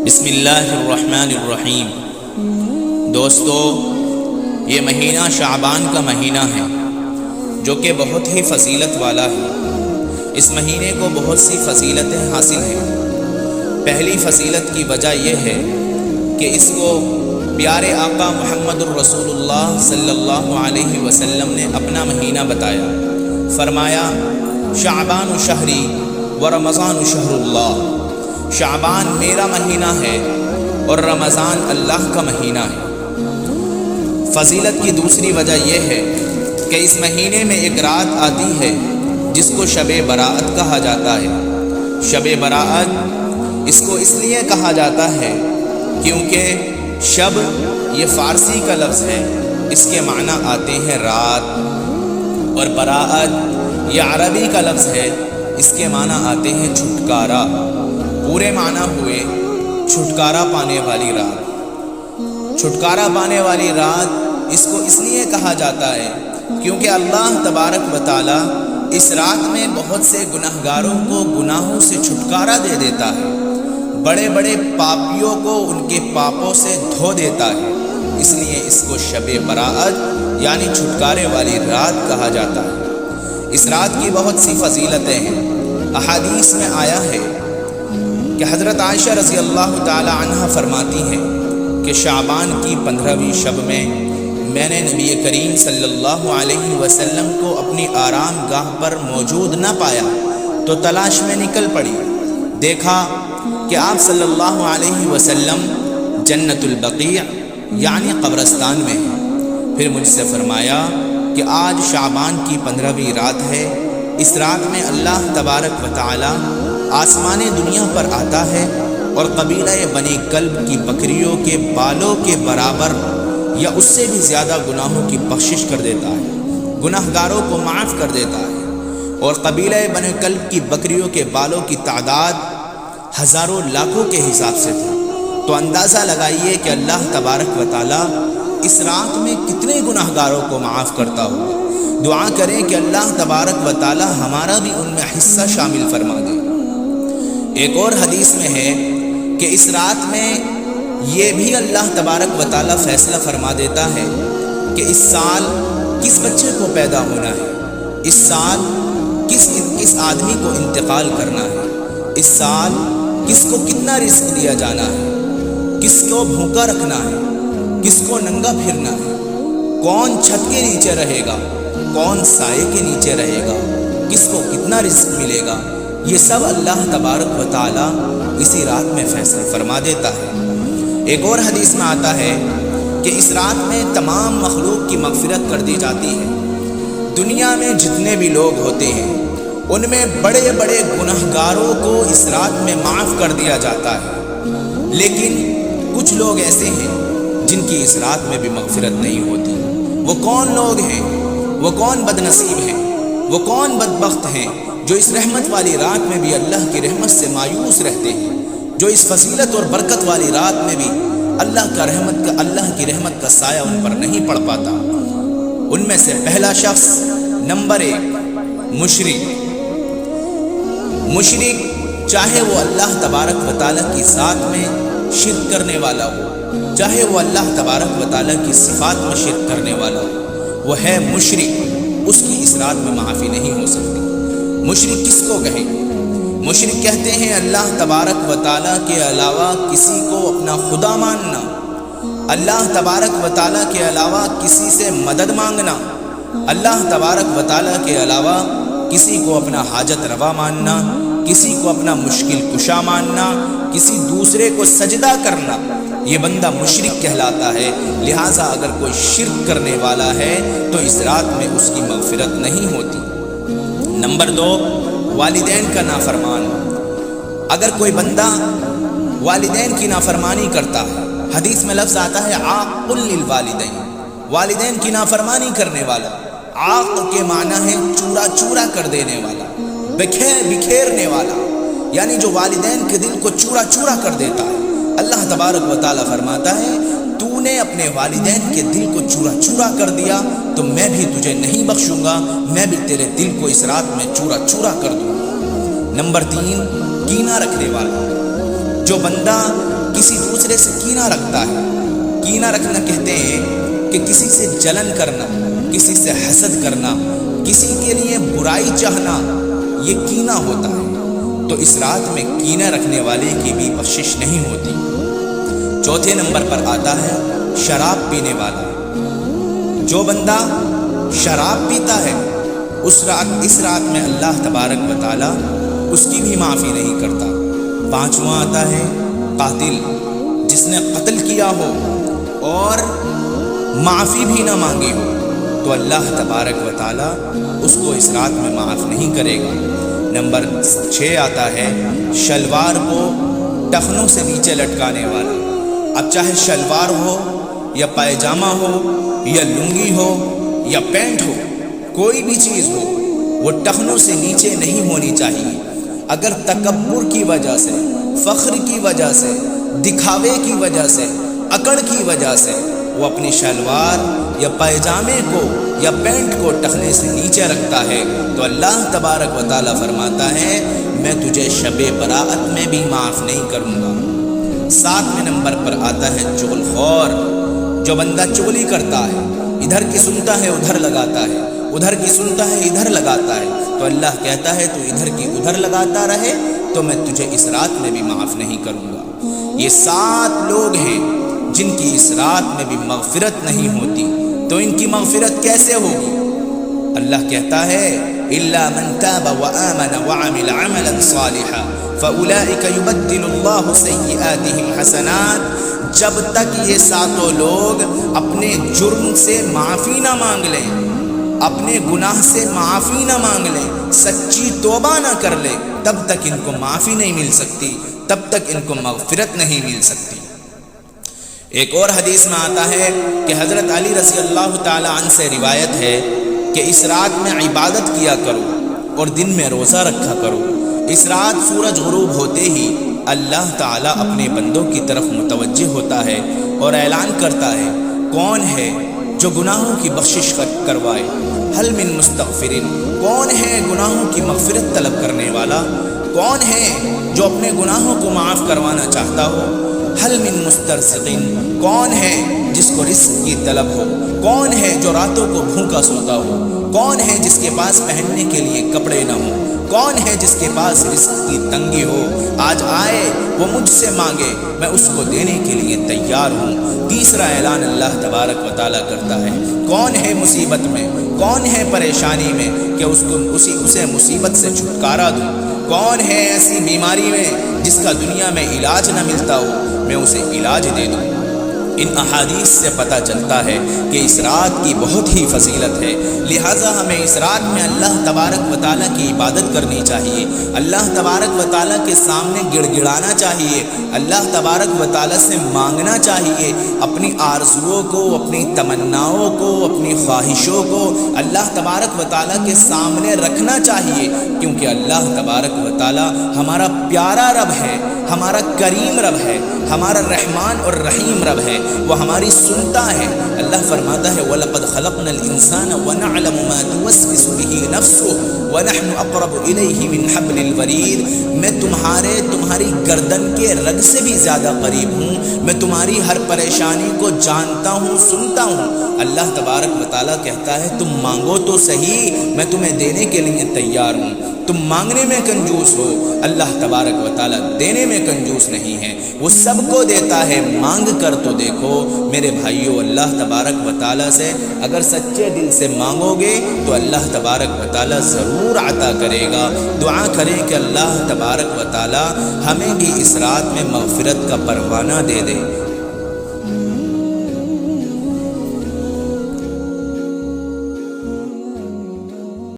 بسم اللہ الرحمن الرحیم۔ دوستو، یہ مہینہ شعبان کا مہینہ ہے جو کہ بہت ہی فضیلت والا ہے۔ اس مہینے کو بہت سی فضیلتیں حاصل ہیں۔ پہلی فضیلت کی وجہ یہ ہے کہ اس کو پیارے آقا محمد الرسول اللہ صلی اللہ علیہ وسلم نے اپنا مہینہ بتایا۔ فرمایا شعبان شہری و رمضان شہر اللہ، شعبان میرا مہینہ ہے اور رمضان اللہ کا مہینہ ہے۔ فضیلت کی دوسری وجہ یہ ہے کہ اس مہینے میں ایک رات آتی ہے جس کو شب براءت کہا جاتا ہے۔ شب براءت اس کو اس لیے کہا جاتا ہے کیونکہ شب یہ فارسی کا لفظ ہے، اس کے معنی آتے ہیں رات، اور براءت یہ عربی کا لفظ ہے، اس کے معنی آتے ہیں چھٹکارا۔ پورے معنی ہوئے چھٹکارا پانے والی رات۔ چھٹکارا پانے والی رات اس کو اس لیے کہا جاتا ہے کیونکہ اللہ تبارک و تعالی اس رات میں بہت سے گناہگاروں کو گناہوں سے چھٹکارا دے دیتا ہے، بڑے بڑے پاپیوں کو ان کے پاپوں سے دھو دیتا ہے، اس لیے اس کو شب براءت یعنی چھٹکارے والی رات کہا جاتا ہے۔ اس رات کی بہت سی فضیلتیں ہیں۔ احادیث میں آیا ہے کہ حضرت عائشہ رضی اللہ تعالی عنہ فرماتی ہیں کہ شعبان کی 15ویں شب میں نے نبی کریم صلی اللہ علیہ وسلم کو اپنی آرام گاہ پر موجود نہ پایا تو تلاش میں نکل پڑی۔ دیکھا کہ آپ صلی اللہ علیہ وسلم جنت البقیع یعنی قبرستان میں ہیں۔ پھر مجھ سے فرمایا کہ آج شعبان کی 15ویں رات ہے، اس رات میں اللہ تبارک و تعالی آسمان دنیا پر آتا ہے اور قبیلہ بنی کلب کی بکریوں کے بالوں کے برابر یا اس سے بھی زیادہ گناہوں کی بخشش کر دیتا ہے، گناہگاروں کو معاف کر دیتا ہے۔ اور قبیلہ بنی کلب کی بکریوں کے بالوں کی تعداد ہزاروں لاکھوں کے حساب سے تھی، تو اندازہ لگائیے کہ اللہ تبارک و تعالی اس رات میں کتنے گناہگاروں کو معاف کرتا ہوگا۔ دعا کریں کہ اللہ تبارک و تعالی ہمارا بھی ان میں حصہ شامل فرما دے۔ ایک اور حدیث میں ہے کہ اس رات میں یہ بھی اللہ تبارک و تعالی فیصلہ فرما دیتا ہے کہ اس سال کس بچے کو پیدا ہونا ہے، اس سال کس آدمی کو انتقال کرنا ہے، اس سال کس کو کتنا رزق دیا جانا ہے، کس کو بھوکا رکھنا ہے، کس کو ننگا پھرنا ہے، کون چھت کے نیچے رہے گا، کون سائے کے نیچے رہے گا، کس کو کتنا رزق ملے گا، یہ سب اللہ تبارک و تعالی اسی رات میں فیصلہ فرما دیتا ہے۔ ایک اور حدیث میں آتا ہے کہ اس رات میں تمام مخلوق کی مغفرت کر دی جاتی ہے۔ دنیا میں جتنے بھی لوگ ہوتے ہیں ان میں بڑے بڑے گناہگاروں کو اس رات میں معاف کر دیا جاتا ہے، لیکن کچھ لوگ ایسے ہیں جن کی اس رات میں بھی مغفرت نہیں ہوتی۔ وہ کون لوگ ہیں؟ وہ کون بد نصیب ہیں؟ وہ کون بدبخت ہیں جو اس رحمت والی رات میں بھی اللہ کی رحمت سے مایوس رہتے ہیں، جو اس فضیلت اور برکت والی رات میں بھی اللہ کی رحمت کا سایہ ان پر نہیں پڑ پاتا۔ ان میں سے پہلا شخص نمبر 1 مشرک، چاہے وہ اللہ تبارک و تعالیٰ کی ذات میں شرک کرنے والا ہو، چاہے وہ اللہ تبارک و تعالیٰ کی صفات میں شرک کرنے والا ہو، وہ ہے مشرک، اس کی اس رات میں معافی نہیں ہو سکتی۔ مشرک کس کو کہیں؟ مشرک کہتے ہیں اللہ تبارک و تعالیٰ کے علاوہ کسی کو اپنا خدا ماننا، اللہ تبارک و تعالیٰ کے علاوہ کسی سے مدد مانگنا، اللہ تبارک و تعالیٰ کے علاوہ کسی کو اپنا حاجت روا ماننا، کسی کو اپنا مشکل کشا ماننا، کسی دوسرے کو سجدہ کرنا، یہ بندہ مشرک کہلاتا ہے۔ لہٰذا اگر کوئی شرک کرنے والا ہے تو اس رات میں اس کی مغفرت نہیں ہوتی۔ نمبر 2 والدین کا نافرمان۔ اگر کوئی بندہ والدین کی نافرمانی کرتا ہے، حدیث میں لفظ آتا ہے عاق للوالدین، والدین کی نافرمانی کرنے والا۔ عاق کے معنی ہے چورا چورا کر دینے والا، بکھیرنے والا، یعنی جو والدین کے دل کو چورا چورا کر دیتا ہے۔ اللہ تبارک و تعالیٰ فرماتا ہے تو نے اپنے والدین کے دل کو چورا چورا کر دیا تو میں بھی تجھے نہیں بخشوں گا، میں بھی تیرے دل کو اس رات میں چورا چورا کر دوں گا۔ نمبر 3 کینہ رکھنے والا، جو بندہ کسی دوسرے سے کینہ رکھتا ہے۔ کینہ رکھنا کہتے ہیں کہ کسی سے جلن کرنا، کسی سے حسد کرنا، کسی کے لیے برائی چاہنا، یہ کینہ ہوتا ہے۔ تو اس رات میں کینہ رکھنے والے کی بھی بخشش نہیں ہوتی۔ چوتھے نمبر پر آتا ہے شراب پینے والا۔ جو بندہ شراب پیتا ہے اس رات میں اللہ تبارک و تعالی اس کی بھی معافی نہیں کرتا۔ پانچواں آتا ہے قاتل، جس نے قتل کیا ہو اور معافی بھی نہ مانگی ہو تو اللہ تبارک و تعالی اس کو اس رات میں معاف نہیں کرے گا۔ نمبر 6 آتا ہے شلوار کو ٹخنوں سے نیچے لٹکانے والا۔ اب چاہے شلوار ہو یا پائجامہ ہو یا لنگی ہو یا پینٹ ہو، کوئی بھی چیز ہو، وہ ٹخنوں سے نیچے نہیں ہونی چاہیے۔ اگر تکبر کی وجہ سے، فخر کی وجہ سے، دکھاوے کی وجہ سے، اکڑ کی وجہ سے وہ اپنی شلوار یا پائجامے کو یا پینٹ کو ٹخنے سے نیچے رکھتا ہے تو اللہ تبارک و تعالیٰ فرماتا ہے میں تجھے شب براءت میں بھی معاف نہیں کروں گا۔ 7ویں نمبر پر آتا ہے چغل خور۔ جو بندہ چغلی کرتا ہے، ادھر کی سنتا ہے ادھر لگاتا ہے، ادھر کی سنتا ہے ادھر لگاتا ہے، تو اللہ کہتا ہے تو ادھر کی ادھر لگاتا رہے تو میں تجھے اس رات میں بھی معاف نہیں کروں گا۔ یہ 7 لوگ ہیں جن کی اس رات میں بھی مغفرت نہیں ہوتی، تو ان کی مغفرت کیسے ہوگی؟ اللہ کہتا ہے إِلَّا مَن تَابَ وَآمَنَ وَعَمِلَ عَمَلًا صَالِحًا فَأُولَٰئِكَ يُبَدِّلُ اللَّهُ سَيِّئَاتِهِمْ حَسَنَاتٍ۔ جب تک یہ 7 لوگ اپنے جرم سے معافی نہ مانگ لیں، اپنے گناہ سے معافی نہ مانگ لیں، سچی توبہ نہ کر لیں، تب تک ان کو معافی نہیں مل سکتی، تب تک ان کو مغفرت نہیں مل سکتی۔ ایک اور حدیث میں آتا ہے کہ حضرت علی رضی اللہ تعالی عنہ سے روایت ہے کہ اس رات میں عبادت کیا کرو اور دن میں روزہ رکھا کرو۔ اس رات سورج غروب ہوتے ہی اللہ تعالیٰ اپنے بندوں کی طرف متوجہ ہوتا ہے اور اعلان کرتا ہے کون ہے جو گناہوں کی بخشش کروائے، حل من مستغفرین، کون ہے گناہوں کی مغفرت طلب کرنے والا، کون ہے جو اپنے گناہوں کو معاف کروانا چاہتا ہو، حل من مسترزقین، کون ہے جس کو رزق کی طلب ہو، کون ہے جو راتوں کو بھوکا سوتا ہو، کون ہے جس کے پاس پہننے کے لیے کپڑے نہ ہوں، کون ہے جس کے پاس رزق کی تنگی ہو، آج آئے وہ مجھ سے مانگے میں اس کو دینے کے لیے تیار ہوں۔ تیسرا اعلان اللہ تبارک و تعالیٰ کرتا ہے کون ہے مصیبت میں، کون ہے پریشانی میں کہ اسے مصیبت سے چھٹکارا دوں، کون ہے ایسی بیماری میں جس کا دنیا میں علاج نہ ملتا ہو میں اسے علاج دے دوں۔ ان احادیث سے پتہ چلتا ہے کہ اس رات کی بہت ہی فضیلت ہے، لہٰذا ہمیں اس رات میں اللہ تبارک و تعالیٰ کی عبادت کرنی چاہیے، اللہ تبارک و تعالیٰ کے سامنے گڑ گڑانا چاہیے، اللہ تبارک و تعالیٰ سے مانگنا چاہیے، اپنی آرزوؤں کو، اپنی تمناؤں کو، اپنی خواہشوں کو اللہ تبارک و تعالیٰ کے سامنے رکھنا چاہیے، کیونکہ اللہ تبارک و تعالیٰ ہمارا پیارا رب ہے، ہمارا کریم رب ہے، ہمارا رحمان اور رحیم رب ہے، وہ ہماری سنتا ہے۔ اللہ فرماتا ہے وَلَقَدْ خَلَقْنَا الْإِنسَانَ وَنَعْلَمُ مَا تُوَسْوِسُ بِهِ نَفْسُهُ وَنَحْنُ أَقْرَبُ إِلَيْهِ مِنْ حَبْلِ الْوَرِيدِ۔ میں تمہاری گردن کے رگ سے بھی زیادہ قریب ہوں، میں تمہاری ہر پریشانی کو جانتا ہوں، سنتا ہوں۔ اللہ تبارک و تعالیٰ کہتا ہے تم مانگو تو صحیح، میں تمہیں دینے کے لیے تیار ہوں۔ تم مانگنے میں کنجوس ہو، اللہ تبارک و تعالیٰ دینے میں کنجوس نہیں ہے، وہ سب کو دیتا ہے، مانگ کر تو دیکھو میرے بھائیو۔ اللہ تبارک و تعالیٰ سے اگر سچے دل سے مانگو گے تو اللہ تبارک و تعالیٰ ضرور عطا کرے گا۔ دعا کریں کہ اللہ تبارک و تعالیٰ ہمیں بھی اس رات میں مغفرت کا پروانہ دے دے۔